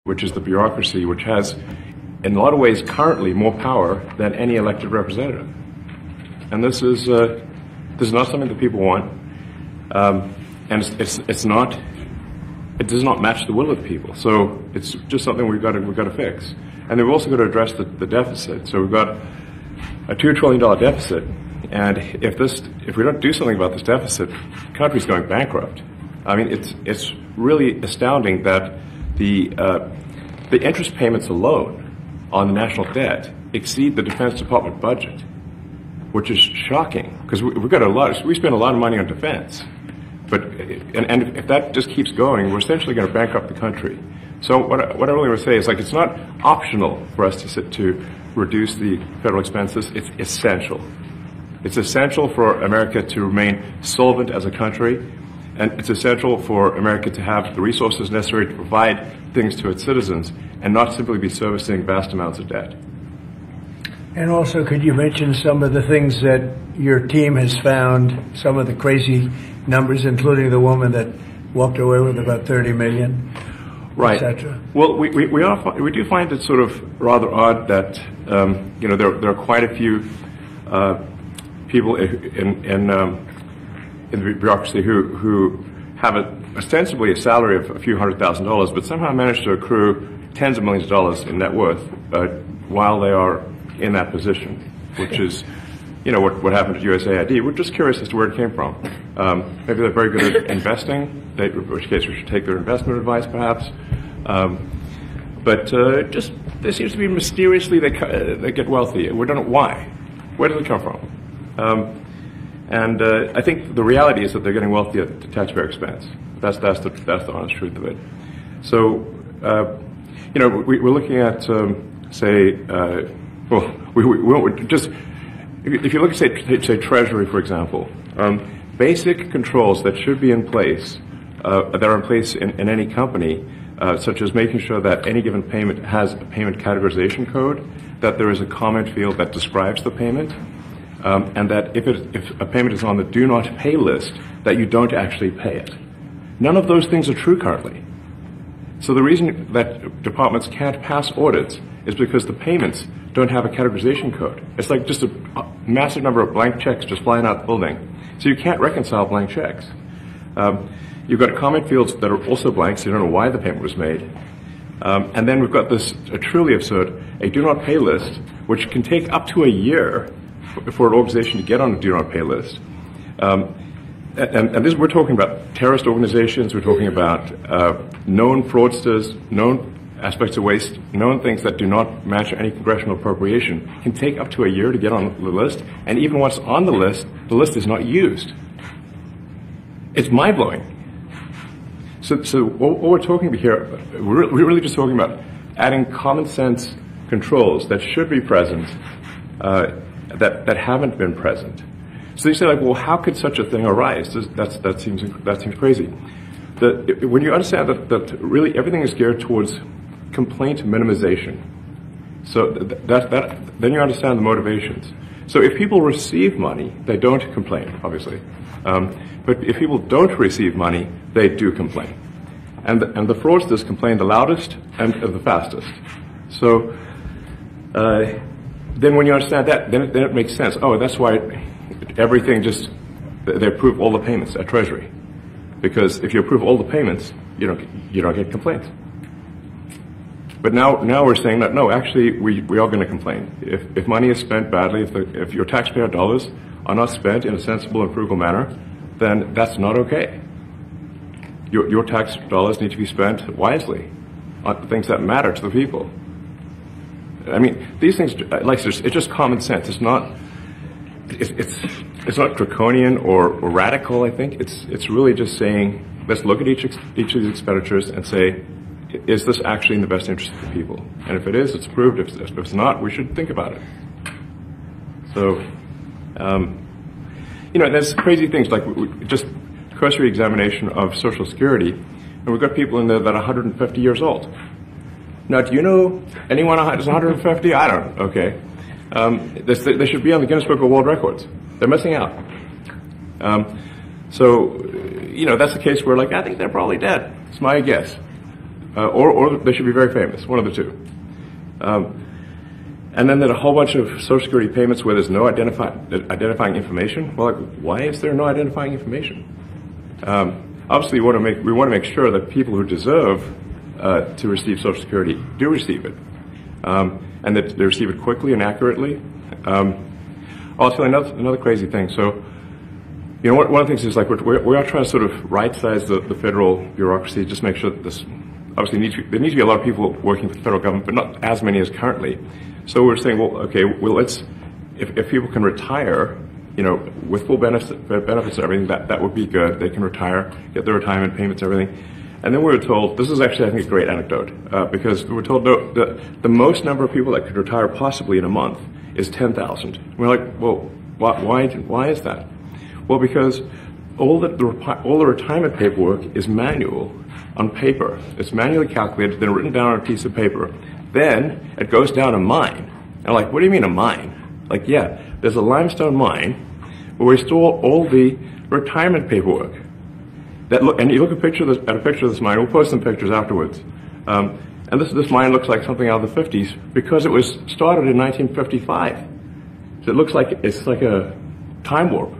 which is the bureaucracy, which has, in a lot of ways, currently more power than any elected representative. And this is not something that people want, and it does not match the will of the people. So it's just something we've got to fix. And then we've also got to address the deficit. So we've got a $2 trillion deficit, and if we don't do something about this deficit, the country's going bankrupt. I mean, it's really astounding that the interest payments alone on the national debt exceed the Defense Department budget, which is shocking because we spend a lot of money on defense, and if that just keeps going, we're essentially going to bankrupt the country. So what I really want to say is, like, it's not optional for us to reduce the federal expenses. It's essential. It's essential for America to remain solvent as a country, and it's essential for America to have the resources necessary to provide things to its citizens and not simply be servicing vast amounts of debt. And also, could you mention some of the things that your team has found, some of the crazy numbers, including the woman that walked away with about $30 million, right, etc.? Well, we do find it sort of rather odd that there are quite a few people in the bureaucracy who have ostensibly a salary of a few $100,000, but somehow manage to accrue tens of millions of dollars in net worth while they are in that position, which is, what happened at USAID. We're just curious as to where it came from. Maybe they're very good at investing, in which case we should take their investment advice, perhaps. But there seems to be mysteriously they get wealthy. We don't know why. Where does it come from? And I think the reality is that they're getting wealthy at the taxpayer expense. That's the honest truth of it. So, we're looking at, if you look at, say, Treasury, for example, basic controls that should be in place, that are in place in any company, such as making sure that any given payment has a payment categorization code, that there is a comment field that describes the payment, and that if a payment is on the do not pay list, that you don't actually pay it. None of those things are true currently. So the reason that departments can't pass audits is because the payments don't have a categorization code. It's like just a massive number of blank checks just flying out the building. So you can't reconcile blank checks. You've got comment fields that are also blank, so you don't know why the payment was made. And then we've got this truly absurd, a do not pay list, which can take up to a year for an organization to get on a do not pay list. And this, we're talking about terrorist organizations, we're talking about known fraudsters, known aspects of waste, known things that do not match any congressional appropriation, can take up to a year to get on the list, and even once on the list is not used. It's mind-blowing. So what we're talking about here, we're really just talking about adding common sense controls that should be present, that haven't been present. So you say, like, well, how could such a thing arise? That seems crazy. When you understand that really everything is geared towards complaint minimization, so then you understand the motivations. So if people receive money, they don't complain, obviously. But if people don't receive money, they do complain. And the fraudsters complain the loudest and the fastest. So then when you understand that, then it makes sense. Oh, that's why everything they approve all the payments at Treasury. Because if you approve all the payments, you don't get complaints. But now we're saying that, no, actually, we are going to complain. If money is spent badly, if your taxpayer dollars are not spent in a sensible and frugal manner, then that's not okay. Your tax dollars need to be spent wisely on things that matter to the people. I mean, these things, like, it's just common sense. It's not draconian or radical, I think. It's really just saying, let's look at each of these expenditures and say, is this actually in the best interest of the people? And if it is, it's approved. If it's not, we should think about it. So, there's crazy things like just cursory examination of Social Security, and we've got people in there that are 150 years old. Now, do you know anyone who's 150? I don't. Okay. They should be on the Guinness Book of World Records. They're missing out. So, that's the case where, like, I think they're probably dead. It's my guess. or they should be very famous, one of the two. And then there's a whole bunch of Social Security payments where there's no identifying information. Well, like, why is there no identifying information? Obviously, we want to make sure that people who deserve to receive Social Security do receive it, and that they receive it quickly and accurately. I'll tell you another crazy thing. So, you know, one of the things is like we are trying to sort of right-size the federal bureaucracy, just make sure that this obviously there needs to be a lot of people working for the federal government, but not as many as currently. So we're saying, well, okay, well, if people can retire, you know, with full benefits and everything, that would be good. They can retire, get their retirement payments, everything. And then we were told, this is actually, I think, a great anecdote, because we were told no, the most number of people that could retire possibly in a month is 10,000. We're like, well, why is that? Well, because all the retirement paperwork is manual on paper. It's manually calculated, then written down on a piece of paper. Then it goes down a mine. And like, what do you mean a mine? Like, yeah, there's a limestone mine where we store all the retirement paperwork. And you look at a picture of this mine. We'll post some pictures afterwards. And this mine looks like something out of the 50s because it was started in 1955. So it looks like it's like a time warp.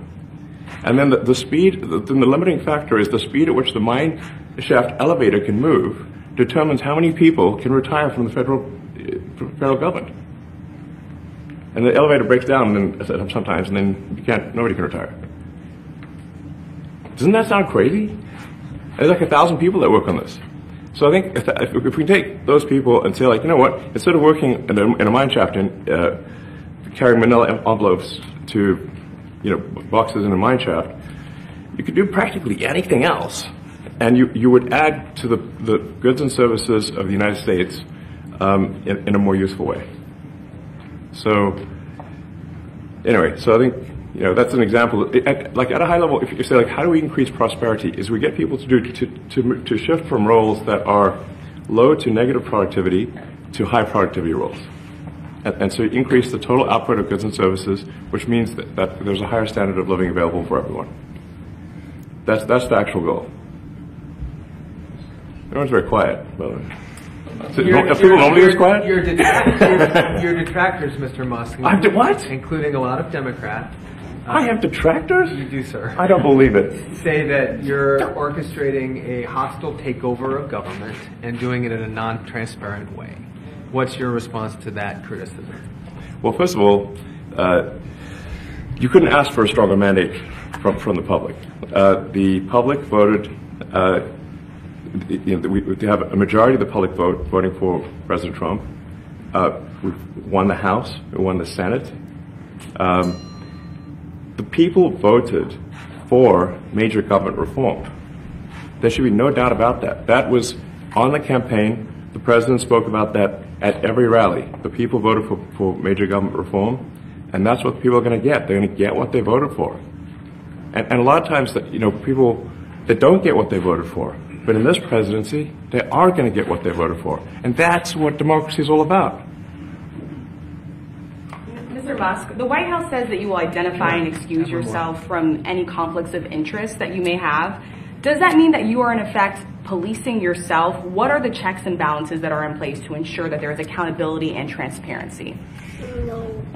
And then the speed, the limiting factor is the speed at which the mine shaft elevator can move determines how many people can retire from the federal government. And the elevator breaks down sometimes, and then nobody can retire. Doesn't that sound crazy? There's like 1,000 people that work on this. So I think if we take those people and say, like, you know what, instead of working in a mine shaft and carrying manila envelopes to, you know, boxes in a mine shaft, you could do practically anything else, and you would add to the goods and services of the United States in a more useful way. So anyway, so I think, you know, that's an example. Like at a high level, if you say, like, how do we increase prosperity? Is we get people to shift from roles that are low to negative productivity to high productivity roles, and so you increase the total output of goods and services, which means that there's a higher standard of living available for everyone. That's the actual goal. Everyone's very quiet, by the way. So people normally is quiet? Your detractors, Mr. Musk. What? Including a lot of Democrats. I have detractors? You do, sir. I don't believe it. Say that you're orchestrating a hostile takeover of government and doing it in a non-transparent way. What's your response to that criticism? Well, first of all, you couldn't ask for a stronger mandate from the public. The public voted, you know, we have a majority of the public voting for President Trump. We won the House, we won the Senate. The people voted for major government reform. There should be no doubt about that. That was on the campaign. The president spoke about that at every rally. The people voted for major government reform, and that's what people are going to get. They're going to get what they voted for. And a lot of times, you know, people that don't get what they voted for, but in this presidency, they are going to get what they voted for. And that's what democracy is all about. Mr. Musk, the White House says that you will identify and excuse yourself from any conflicts of interest that you may have. Does that mean that you are, in effect, policing yourself? What are the checks and balances that are in place to ensure that there is accountability and transparency?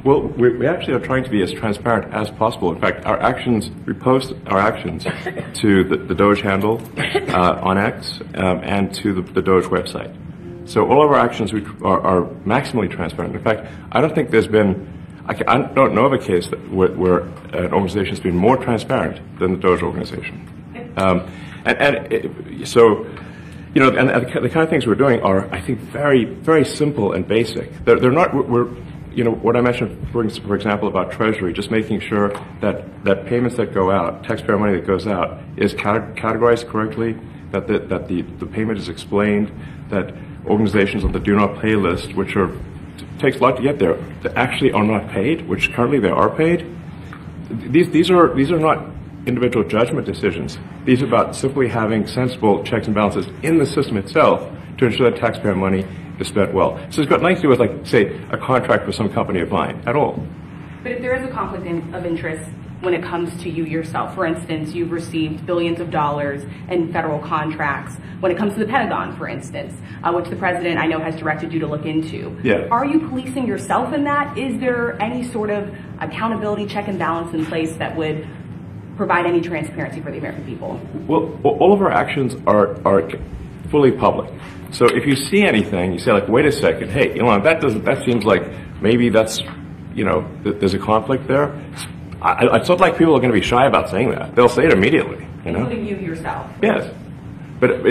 Well, we actually are trying to be as transparent as possible. In fact, we post our actions to the Doge handle on X and to the Doge website. So all of our actions are maximally transparent. In fact, I don't think there's been, I don't know of a case where an organization has been more transparent than the Doge organization. So, you know, and the kind of things we're doing are, I think, very, very simple and basic. They're not, you know, what I mentioned, for example, about Treasury, just making sure that payments that go out, taxpayer money that goes out, is categorized correctly, that the payment is explained, that organizations on the do not pay list, which takes a lot to get there, that actually are not paid, which currently they are paid. These are not individual judgment decisions. These are about simply having sensible checks and balances in the system itself to ensure that taxpayer money is spent well. So it's got nothing to do with, like, say, a contract with some company of mine at all. But if there is a conflict of interest, when it comes to you yourself? For instance, you've received billions of dollars in federal contracts when it comes to the Pentagon, for instance, which the president, I know, has directed you to look into. Yeah. Are you policing yourself in that? Is there any sort of accountability check and balance in place that would provide any transparency for the American people? Well, all of our actions are fully public. So if you see anything, you say, like, wait a second, hey, Elon, that seems like maybe that's, there's a conflict there. It's not like people are going to be shy about saying that. They'll say it immediately. Including you yourself. Yes. But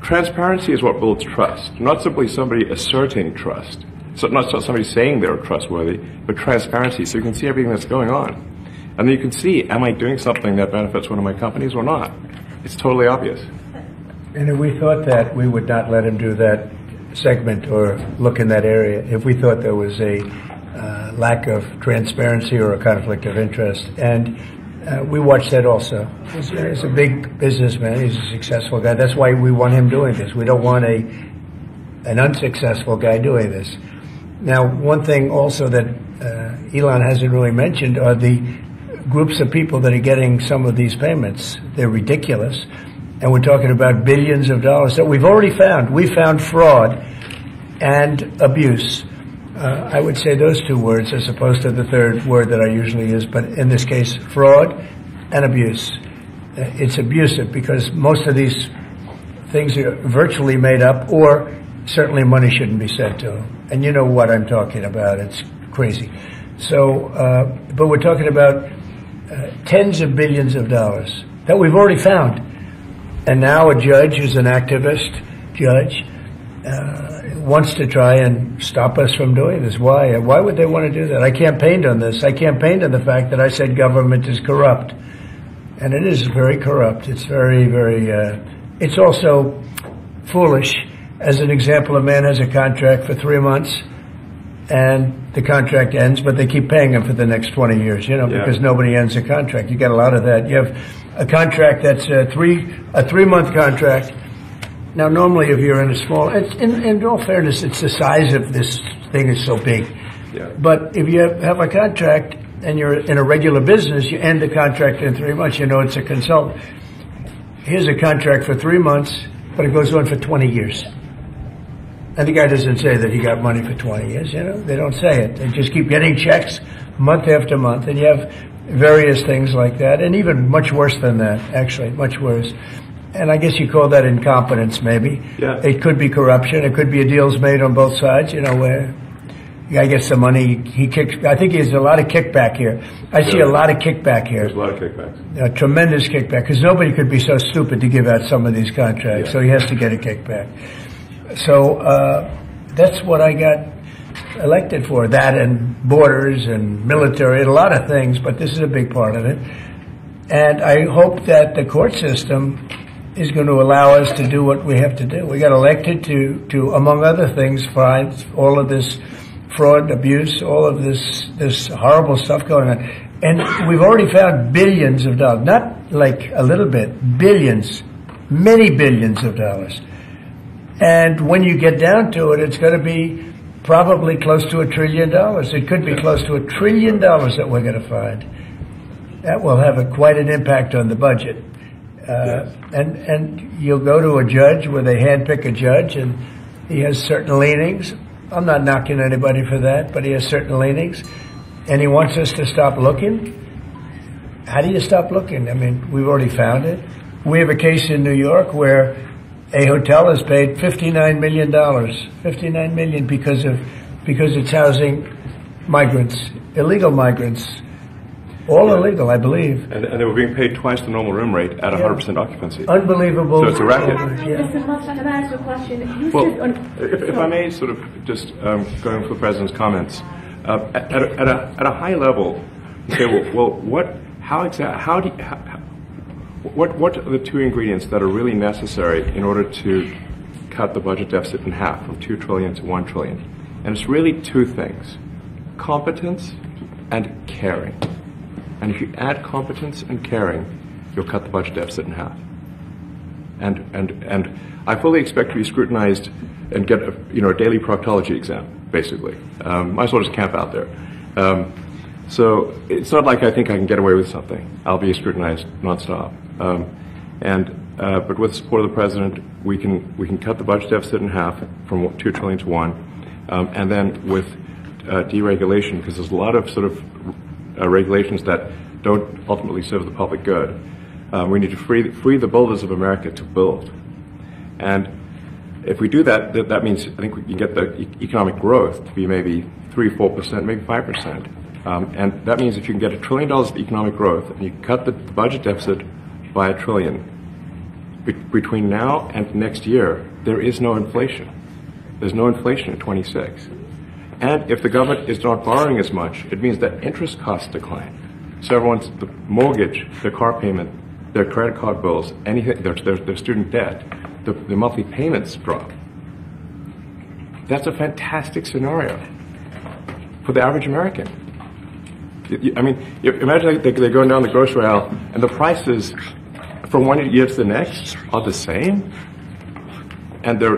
transparency is what builds trust, not simply somebody asserting trust. So not somebody saying they're trustworthy, but transparency, so you can see everything that's going on. And then you can see, am I doing something that benefits one of my companies or not? It's totally obvious. And if we thought that, we would not let him do that segment or look in that area if we thought there was a lack of transparency or a conflict of interest. And we watch that also. He's a big businessman. He's a successful guy. That's why we want him doing this. We don't want an unsuccessful guy doing this. Now, one thing also that Elon hasn't really mentioned are the groups of people that are getting some of these payments. They're ridiculous. And we're talking about billions of dollars that we've already found. We found fraud and abuse. I would say those two words as opposed to the third word that I usually use, but in this case, fraud and abuse. It's abusive because most of these things are virtually made up, or certainly money shouldn't be sent to them. And you know what I'm talking about. It's crazy. So, but we're talking about tens of billions of dollars that we've already found. And now a judge who's an activist judge wants to try and stop us from doing this. Why? Why would they want to do that? I campaigned on this. I campaigned on the fact that I said government is corrupt. And it is very corrupt. It's very, very, it's also foolish. As an example, a man has a contract for 3 months and the contract ends, but they keep paying him for the next 20 years, because nobody ends a contract. You got a lot of that. You have a contract that's a 3-month contract. Now, normally, if you're in a small, in all fairness, it's the size of this thing is so big. Yeah. But if you have a contract and you're in a regular business, you end the contract in 3 months. It's a consultant. Here's a contract for 3 months, but it goes on for 20 years. And the guy doesn't say that he got money for 20 years. They don't say it. They just keep getting checks month after month, and you have various things like that, and even much worse than that, actually, much worse. And I guess you call that incompetence, maybe. Yeah. It could be corruption. It could be deals made on both sides, where the guy gets the money, he kicks. I think there's a lot of kickback here. I see a lot of kickback here. There's a lot of kickbacks. A tremendous kickback, because nobody could be so stupid to give out some of these contracts, so he has to get a kickback. So that's what I got elected for, that and borders and military and a lot of things, but this is a big part of it. And I hope that the court system is going to allow us to do what we have to do. We got elected to among other things, find all of this fraud, abuse, all of this horrible stuff going on. And we've already found billions of dollars, not like a little bit, billions, many billions of dollars. And when you get down to it, it's going to be probably close to $1 trillion. It could be close to $1 trillion that we're going to find. That will have quite an impact on the budget. And you'll go to a judge where they handpick a judge, and he has certain leanings. I'm not knocking anybody for that, but he has certain leanings. And he wants us to stop looking. How do you stop looking? I mean, we've already found it. We have a case in New York where a hotel has paid $59 million. $59 million because it's housing migrants, illegal migrants. All illegal, I believe. And they were being paid twice the normal room rate at 100% occupancy. Unbelievable. So it's a racket. Mr. Musk, I'm going to ask you a question. Well, if I may sort of just going for the President's comments, at a high level, you say, what are the two ingredients that are really necessary in order to cut the budget deficit in half from $2 trillion to $1 trillion? And it's really two things: competence and caring. And if you add competence and caring, you'll cut the budget deficit in half. And I fully expect to be scrutinized and get a daily proctology exam, basically. Might as well just camp out there. So it's not like I think I can get away with something. I'll be scrutinized nonstop. But with the support of the president, we can cut the budget deficit in half from $2 trillion to $1 trillion, and then with deregulation, because there's a lot of sort of regulations that don't ultimately serve the public good. We need to free the builders of America to build, and if we do that, that means I think we can get the economic growth to be maybe 3-4%, maybe 5%, and that means if you can get $1 trillion of economic growth and you cut the budget deficit by $1 trillion, between now and next year, there is no inflation. There's no inflation in 26. And if the government is not borrowing as much, it means that interest costs decline. So everyone's, the mortgage, their car payment, their credit card bills, anything, their student debt, the monthly payments drop. That's a fantastic scenario for the average American. I mean, imagine they're going down the grocery aisle and the prices from one year to the next are the same, and their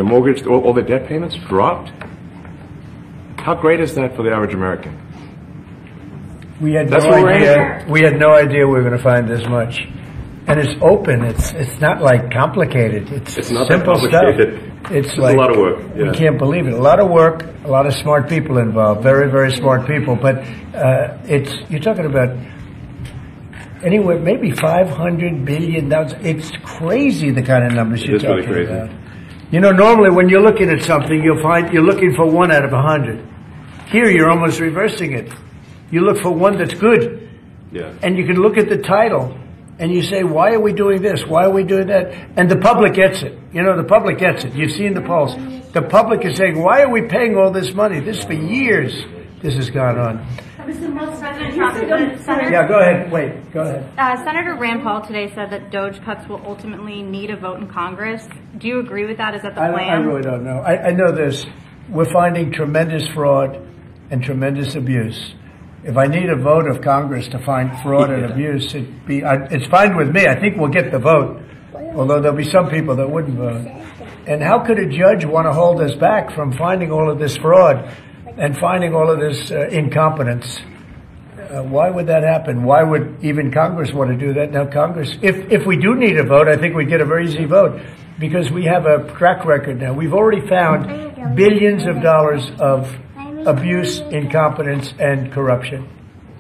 mortgage, all their debt payments dropped. How great is that for the average American? We had no idea. We had no idea we were going to find this much, and it's open. It's not like complicated. It's not simple stuff. It's like a lot of work. Yeah. We can't believe it. A lot of work. A lot of smart people involved. Very, very smart people. But you're talking about anywhere, maybe $500 billion. It's crazy the kind of numbers you're talking really crazy. about. You know, normally when you're looking at something, you'll find you're looking for 1 out of 100. Here, you're almost reversing it. You look for one that's good. Yeah. And you can look at the title and you say, why are we doing this? Why are we doing that? And the public gets it. You know, the public gets it. You've seen the polls. The public is saying, why are we paying all this money? This for years, this has gone on. Yeah, go ahead. Wait, go ahead. Senator Rand Paul today said that DOGE cuts will ultimately need a vote in Congress. Do you agree with that? Is that the plan? I really don't know. I know this. We're finding tremendous fraud and tremendous abuse. If I need a vote of Congress to find fraud and abuse, it's fine with me. I think we'll get the vote, although there'll be some people that wouldn't vote. And how could a judge want to hold us back from finding all of this fraud and finding all of this incompetence? Why would that happen? Why would even Congress want to do that? Now, Congress, if we do need a vote, I think we'd get a very easy vote because we have a track record now. We've already found billions of dollars of abuse, incompetence, and corruption.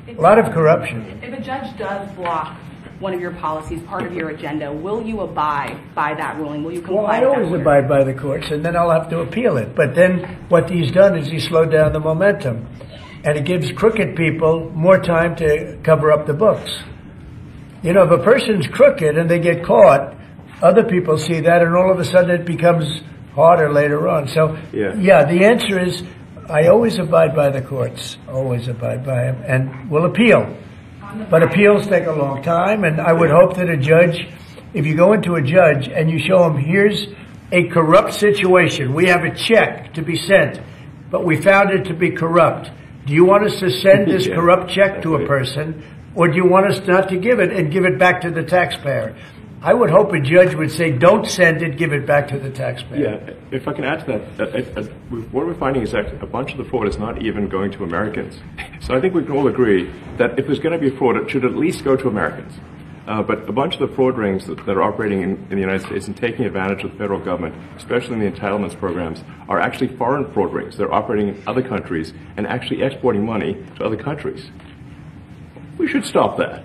A lot of corruption. If a judge does block one of your policies, part of your agenda, will you abide by that ruling? Will you comply? Well, I always abide by the courts, and then I'll have to appeal it. But then what he's done is he's slowed down the momentum. And it gives crooked people more time to cover up the books. You know, if a person's crooked and they get caught, other people see that, and all of a sudden it becomes harder later on. So, yeah, the answer is I always abide by the courts, always abide by them, and will appeal. But appeals take a long time, and I would hope that a judge, if you go into a judge and you show him, here's a corrupt situation, we have a check to be sent, but we found it to be corrupt. Do you want us to send this corrupt check to a person, or do you want us not to give it and give it back to the taxpayer? I would hope a judge would say, don't send it, give it back to the taxpayer. Yeah, if I can add to that, what we're finding is that a bunch of the fraud is not even going to Americans. So I think we can all agree that if there's going to be fraud, it should at least go to Americans. But a bunch of the fraud rings that are operating in the United States and taking advantage of the federal government, especially in the entitlements programs, are actually foreign fraud rings. They're operating in other countries and actually exporting money to other countries. We should stop that.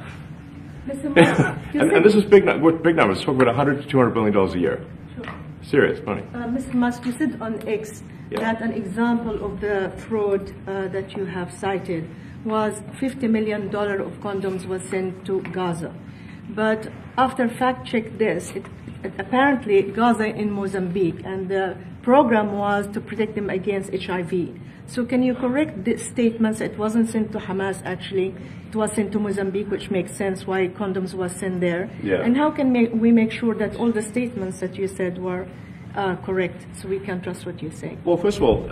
and this is big numbers. We're talking about $100 to $200 billion a year. Sure. Serious money. Mr. Musk, you said on X that an example of the fraud that you have cited was $50 million of condoms was sent to Gaza. But after fact-check this, apparently Gaza in Mozambique, and the program was to protect them against HIV. So can you correct the statements? It wasn't sent to Hamas, actually. It was sent to Mozambique, which makes sense why condoms was sent there. Yeah. And how can we make sure that all the statements that you said were correct, so we can trust what you say? Well, first of all,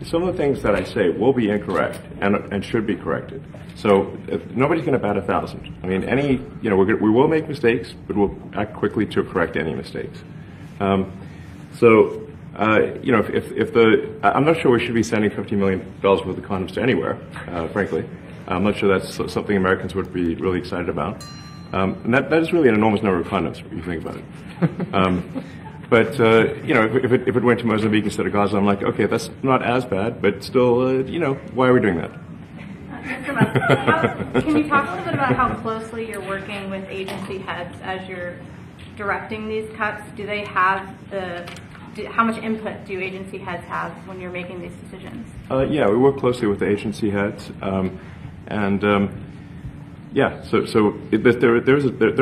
some of the things that I say will be incorrect and should be corrected. So nobody's going to bat 1,000. I mean, we will make mistakes, but we'll act quickly to correct any mistakes. So I'm not sure we should be sending $50 million worth of condoms to anywhere, frankly. I'm not sure that's something Americans would be really excited about. And that is really an enormous number of condoms, if you think about it. But if it went to Mozambique instead of Gaza, I'm like, okay, that's not as bad, but still, why are we doing that? Mr. Musk, can you talk a little bit about how closely you're working with agency heads as you're directing these cuts? Do they have how much input do agency heads have when you're making these decisions? Yeah, we work closely with the agency heads, there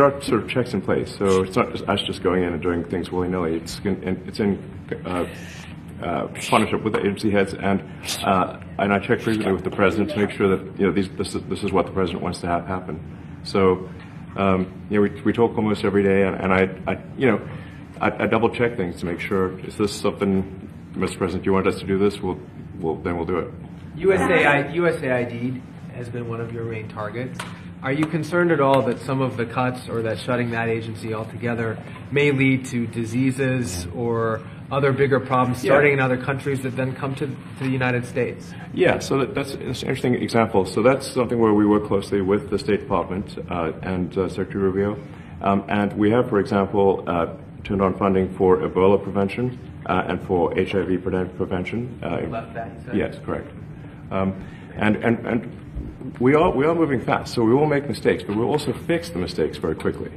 are sort of checks in place. So it's not just us just going in and doing things willy-nilly. It's in partnership with the agency heads, and I check frequently with the president to make sure that this is what the president wants to have happen. So we talk almost every day, and I double check things to make sure, is this something, Mr. President, you want us to do this? Then we'll do it. USAID has been one of your main targets. Are you concerned at all that some of the cuts or that shutting that agency altogether may lead to diseases or other bigger problems starting in other countries that then come to the United States? Yeah, so that's an interesting example. So that's something where we work closely with the State Department and Secretary Rubio. And we have, for example, turned on funding for Ebola prevention and for HIV prevention. Left that, you said? Yes, correct. And we are moving fast, so we will make mistakes, but we'll also fix the mistakes very quickly.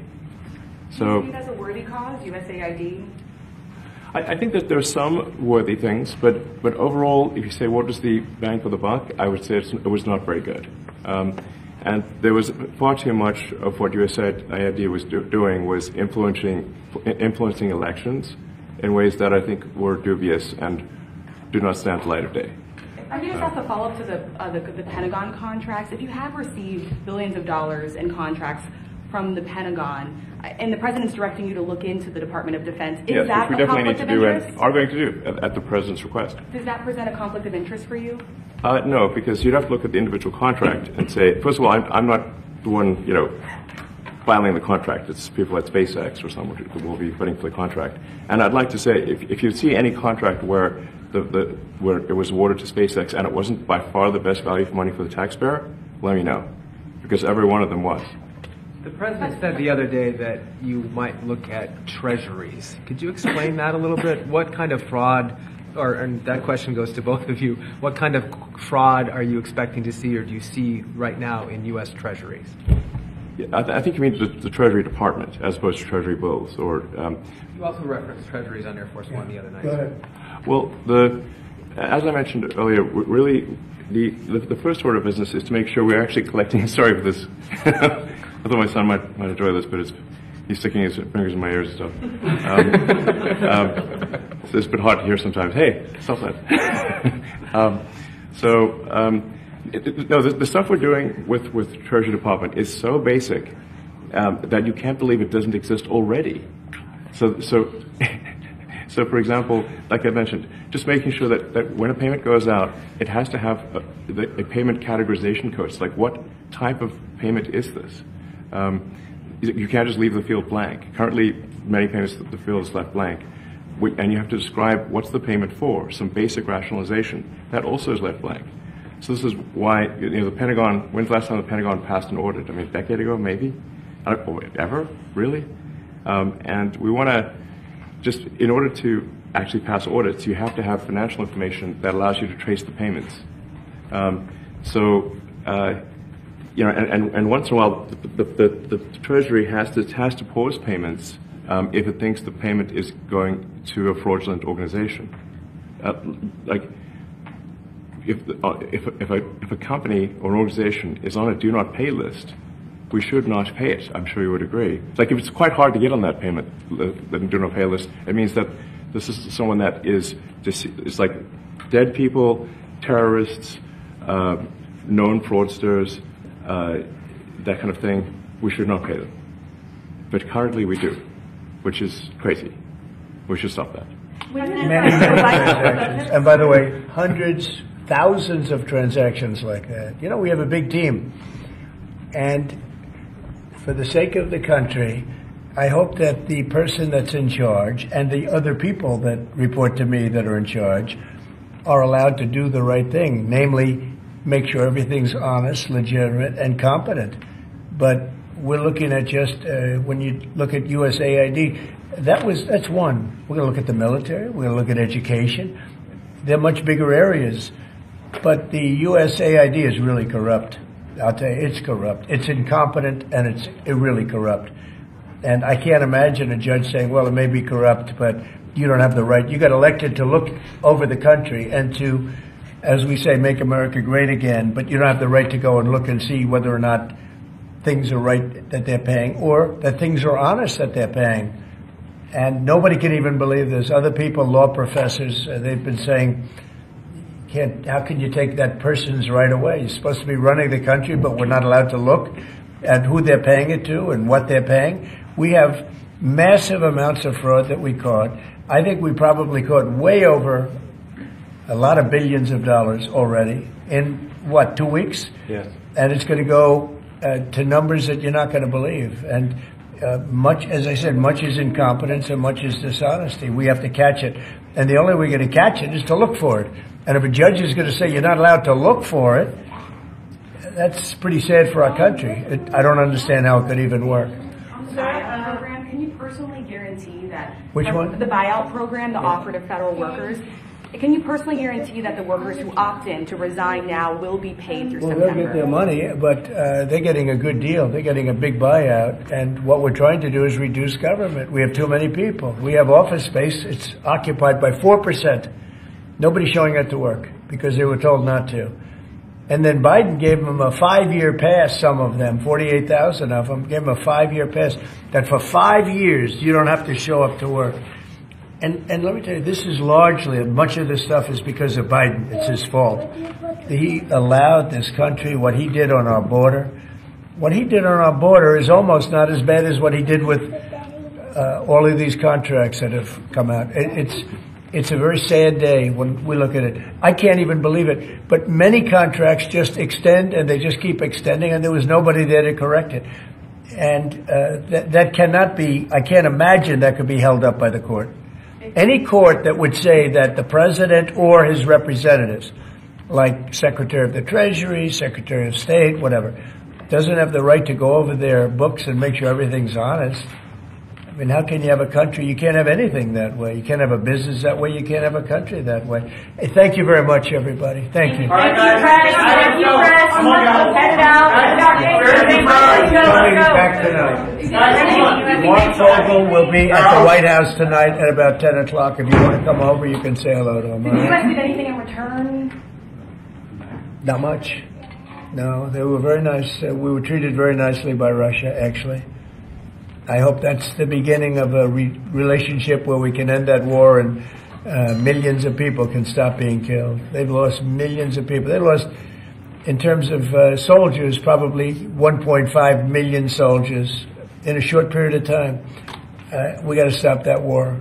So, do you see it as a worthy cause, USAID? I think that there are some worthy things, but overall, if you say what was the bang for the buck, I would say it was not very good. And there was far too much of what USAID was doing was influencing elections in ways that I think were dubious and do not stand the light of day. I just have to follow up to the Pentagon contracts. If you have received billions of dollars in contracts from the Pentagon, and the president's directing you to look into the Department of Defense, is that a conflict of interest? And are going to do at the president's request. Does that present a conflict of interest for you? No, because you'd have to look at the individual contract and say, first of all, I'm not the one, filing the contract. It's people at SpaceX or someone who will be fighting for the contract. And I'd like to say, if you see any contract where where it was awarded to SpaceX and it wasn't by far the best value for money for the taxpayer, let me know, because every one of them was. The president said the other day that you might look at treasuries. Could you explain that a little bit? What kind of fraud, and that question goes to both of you, what kind of fraud are you expecting to see or do you see right now in U.S. treasuries? Yeah, I think you mean the Treasury Department as opposed to Treasury bills. Or you also referenced treasuries on Air Force One the other night. Go ahead. Well, as I mentioned earlier, really the first order of business is to make sure we're actually collecting. Sorry for this. I thought my son might enjoy this, but he's sticking his fingers in my ears and stuff. So it's a bit hard to hear sometimes. Hey, stop that. The stuff we're doing with Treasury Department is so basic that you can't believe it doesn't exist already. So for example, like I mentioned, just making sure that when a payment goes out, it has to have a payment categorization code. It's like, what type of payment is this? You can't just leave the field blank. Currently, many payments, the field is left blank. And you have to describe what's the payment for, some basic rationalization. That also is left blank. So this is why, the Pentagon, when's the last time the Pentagon passed an audit? I mean, a decade ago, maybe? Ever? Really? And we want to, just in order to actually pass audits, you have to have financial information that allows you to trace the payments. And once in a while, the Treasury has to pause payments if it thinks the payment is going to a fraudulent organization. If a company or an organization is on a do not pay list, we should not pay it. I'm sure you would agree. Like, if it's quite hard to get on that payment, the do not pay list, it means that this is someone that is just, it's like dead people, terrorists, known fraudsters, that kind of thing. We should not pay them. But currently we do, which is crazy. We should stop that. Many transactions. And by the way, hundreds, thousands of transactions like that. We have a big team. And for the sake of the country, I hope that the person that's in charge and the other people that report to me that are in charge are allowed to do the right thing, namely make sure everything's honest, legitimate, and competent. But we're looking at just, when you look at USAID, that's one. We're going to look at the military. We're going to look at education. They're much bigger areas. But the USAID is really corrupt. I'll tell you, it's corrupt. It's incompetent, and it's really corrupt. And I can't imagine a judge saying, well, it may be corrupt, but you don't have the right. You got elected to look over the country and to, as we say, make America great again, but you don't have the right to go and look and see whether or not things are right that they're paying or that things are honest that they're paying. And nobody can even believe this. Other people, law professors, they've been saying, how can you take that person's right away? You're supposed to be running the country, but we're not allowed to look at who they're paying it to and what they're paying. We have massive amounts of fraud that we caught. I think we probably caught way over a lot of billions of dollars already in, 2 weeks? Yes. And it's going to go to numbers that you're not going to believe. And much, as I said, much is incompetence and much is dishonesty. We have to catch it. And the only way we're going to catch it is to look for it. And if a judge is going to say you're not allowed to look for it, that's pretty sad for our country. I don't understand how it could even work. The buyout program, can you personally guarantee that? Which one? The buyout program, the offer to federal workers. Can you personally guarantee that the workers who opt in to resign now will be paid through September? They'll get their money, but they're getting a good deal. They're getting a big buyout. And what we're trying to do is reduce government. We have too many people. We have office space. It's occupied by 4%. Nobody's showing up to work because they were told not to. And then Biden gave them a 5-year pass, some of them, 48,000 of them, gave them a 5-year pass, that for 5 years you don't have to show up to work. And let me tell you, this is largely, much of this stuff is because of Biden. It's his fault. He allowed this country, what he did on our border. What he did on our border is almost not as bad as what he did with all of these contracts that have come out. It's a very sad day when we look at it. I can't even believe it. But many contracts just extend, and they just keep extending, and there was nobody there to correct it. And that cannot be, I can't imagine that could be held up by the court. Any court that would say that the president or his representatives, like Secretary of the Treasury, Secretary of State, whatever, doesn't have the right to go over their books and make sure everything's honest. I mean, how can you have a country? You can't have anything that way. You can't have a business that way. You can't have a country that way. Hey, thank you very much, everybody. Thank you. Thank you, Press. Thank you, Press. Head it out. Coming back tonight. Mark Vogel will be at the White House tonight at about 10 o'clock. If you want to come over, you can say hello to him. Did you guys get anything in return? Not much. No, they were very nice. We were treated very nicely by Russia, actually. I hope that's the beginning of a relationship where we can end that war and millions of people can stop being killed. They've lost millions of people. They lost, in terms of soldiers, probably 1.5 million soldiers in a short period of time. We got to stop that war.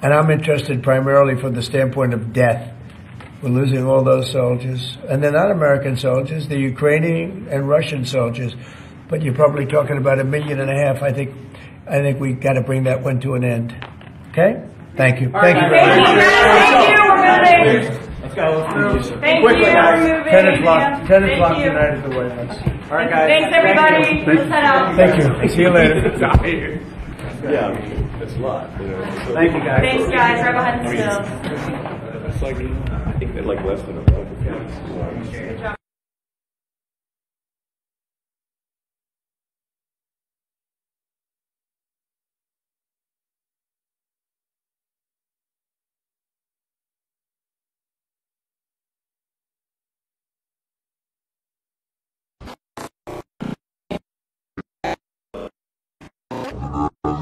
And I'm interested primarily from the standpoint of death. We're losing all those soldiers. And they're not American soldiers. They're Ukrainian and Russian soldiers. But you're probably talking about 1.5 million. I think we got to bring that one to an end. Okay? Thank you. Thank you very much. Thank you. We're moving. Let's go. Thank you. We're moving. 10 o'clock. 10 o'clock Thank you. tonight at the White House. All right, guys. Thanks, everybody. Let's head out. Thank you. See you later. Yeah, it's a lot. Thank you, guys. Thanks, guys. Right behind the stove. It's like, I think they're like less than a month. Good job.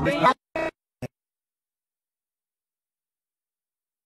Yeah.